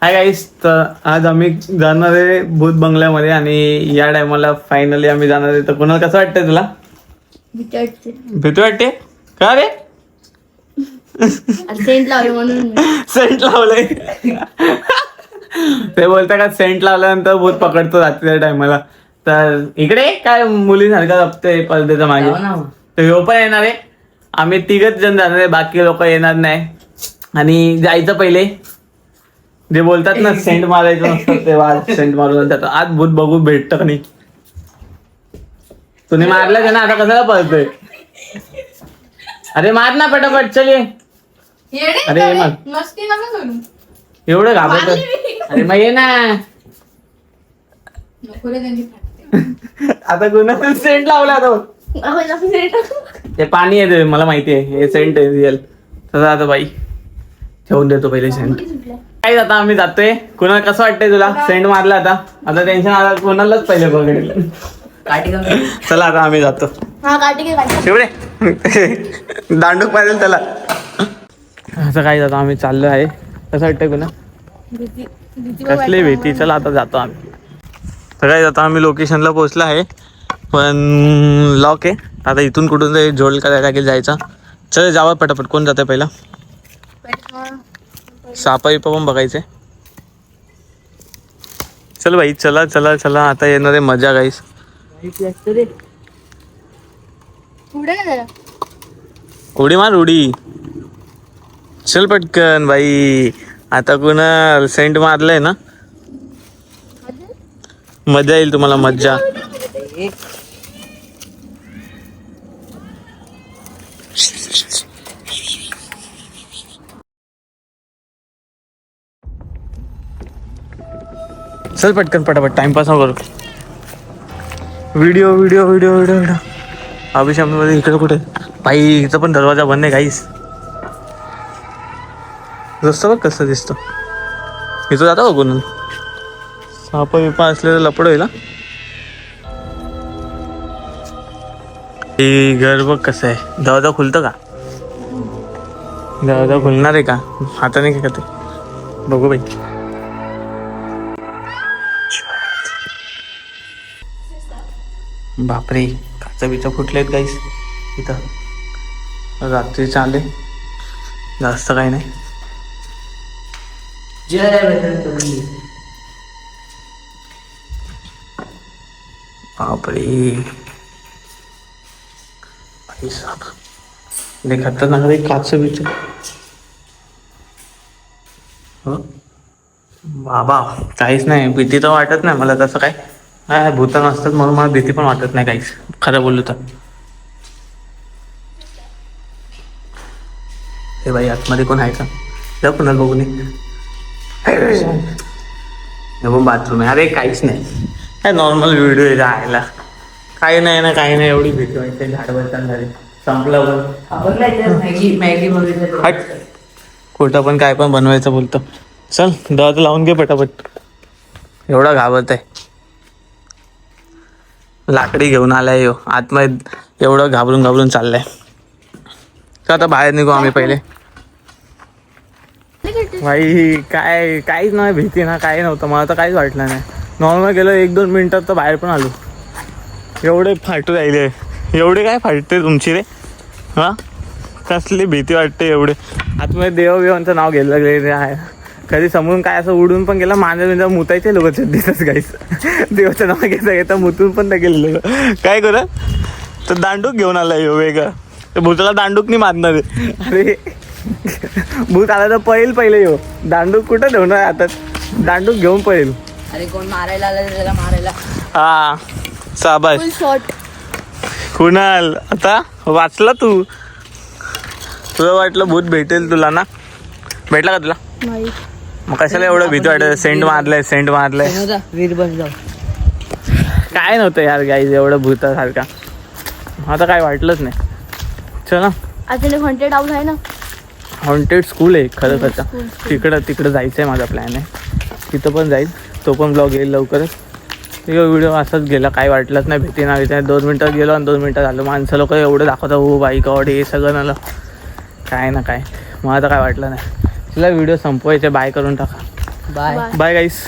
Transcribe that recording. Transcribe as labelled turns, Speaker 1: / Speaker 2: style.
Speaker 1: Hi guys, तर आज आम्ही जाणार आहे भूत बंगल्यामध्ये आणि या टायमाला फायनली आम्ही जाणार आहे. तर कोणाला कसं वाटतंय तुला? भीती वाटते का रे?
Speaker 2: सेंट लावले म्हणून.
Speaker 1: सेंट लावलंय ते बोलता का सेंट लावल्यानंतर भूत पकडतो रात्रीच्या टायमाला. तर इकडे काय मुलीसारखा जपते पडद्याच्या मागे. तर ह्यो पण येणार आहे. आम्ही तिघच जण जाणार आहे, बाकी लोक येणार नाही. आणि जायचं पहिले जे बोलतात ना सेंट मारायचं नसतं ते सेंट मारून जातात. आज भूत बघू भेटत का नाही. तुम्ही मारलं का ना, आता कशाला पळतोय? अरे मार ना पटापट, चल ये. अरे मग एवढं घाबरत. अरे मग ये ना. आता कुणा सेंट लावला आता ते पाणी येते मला माहिती आहे, हे सेंट आहे रिअल. तसं आता बाई ठेवून देतो पहिले सेंट. काय आता आम्ही जातोय. कुणाला कसं वाटतंय तुला? सेंट मारला आता टेन्शन आला कोणालाच पहिले बघेल. चला आता आम्ही जातो. शिवडे दांडूक पाहिजे त्याला. असं काय जातो आम्ही चाललो आहे. कसं वाटतंय कुणा? कसली भीती. चला आता जातो आम्ही. तर काय जातो आम्ही लोकेशनला पोहोचलो आहे, पण लॉक आहे. आता इथून कुठून तरी जोड करायला लागेल जायचा. चल जावा पटापट. कोण जातंय पहिला? सापा बिपा पण बघायचंय. चल भाई, चला चला चला. आता येणार आहे मजा गाईस. उडी मार उडी. चल पटकन बाई. आता कुणा सेंट मारलंय ना, मजा येईल तुम्हाला. मज्जा. चल पटकन पटापट, टाइमपास न करू. Video video video video video. अभिषेकमध्ये इकडे कुठे बाई? इथं पण दरवाजा बंद आहे गाईस. रस्ता बघ कसं दिसतो. इथं जाता का कोण? सापा बिपा असलेलं लपड होईल. हे घर बघ कसं आहे. दरवाजा खुलतं का? दरवाजा खुलणार आहे का? हाताने काय करते बघू बाई. बापरे, काचा बिचा फुटलेत गाईस इथं. रात्री चाले जास्त काही नाही. बापरे खतरनाक रे काच बिच. बाबा काहीच नाही. भीती तर वाटत नाही मला तसं काय. काय भूत नसतात म्हणून मला भीती पण वाटत नाही काहीच, खरं बोललो तर. हे बाई आतमध्ये कोण आहे का? जाऊ कुणाला बघू नये. बाथरूम आहे. अरे काहीच नाही, काय नॉर्मल व्हिडिओ आहे जायला. काही नाही ना, काही नाही. एवढी भीती वाटते. झाड बसताना झाले संपलं पण खोटं पण काय पण बनवायचं बोलतो. चल दरवाजा लावून घे पटापट. एवढा घाबरत आहे. लाकडी घेऊन आलाय यो आतमध्ये. एवढं घाबरून घाबरून चाललंय. तर आता बाहेर निघू आम्ही पहिले. भाई काय काहीच नाही भीती ना, काही नव्हतं. मला तर काहीच वाटलं नाही. नॉर्मल गेलो 1-2 मिनिटात तर बाहेर पण आलो. एवढे फाटू राहिले. एवढे काय फाटते तुमची रे? हां कसली भीती वाटते एवढे. आतमध्ये देवाचं नाव घ्यायला लागले आहे. कधी समोरून काय असं उडून पण गेला. माझ्या मुतायचे लोक दिसत गाईस. देवाचं नाव घेता मुतून पण नाही गेलेलं. काय करा तर दांडूक घेऊन आला यो वेगळा. तर भूताला दांडूक नाही मारणार आहे. अरे भूत आला तर पहिले यो दांडूक कुठं ठेवणार आता? दांडूक घेऊन पळेल.
Speaker 2: अरे कोण मारायला आला त्याला मारायला.
Speaker 1: हा शाबास. कुणाल आता वाचला तू. तुला वाटलं भूत भेटेल तुला ना? भेटला का तुला? मग कशाला एवढं भीती वाटत? सेंट मारलंय काय नव्हतं यार गाईज एवढं भूतासारखा. आता काय वाटलंच नाही. चल ना,
Speaker 2: हॉन्टेड हाऊस आहे ना.
Speaker 1: हॉन्टेड स्कूल आहे खरं खरं. तिकडं जायचं आहे. माझा प्लॅन आहे तिथं पण जाईल. तो पण ब्लॉग येईल लवकरच. व्हिडिओ असाच गेला. काय वाटलंच नाही. भीती नाही. 2 मिनिटात गेलो आणि 2 मिनिटात आलो. माणसं लोक एवढं दाखवतात हो बाई गॉड हे सगळं झालं काय ना काय. मला तर काय वाटलं नाही. तुला व्हिडिओ संपवायचे. बाय करून टाका.
Speaker 3: बाय
Speaker 1: बाय गाईस.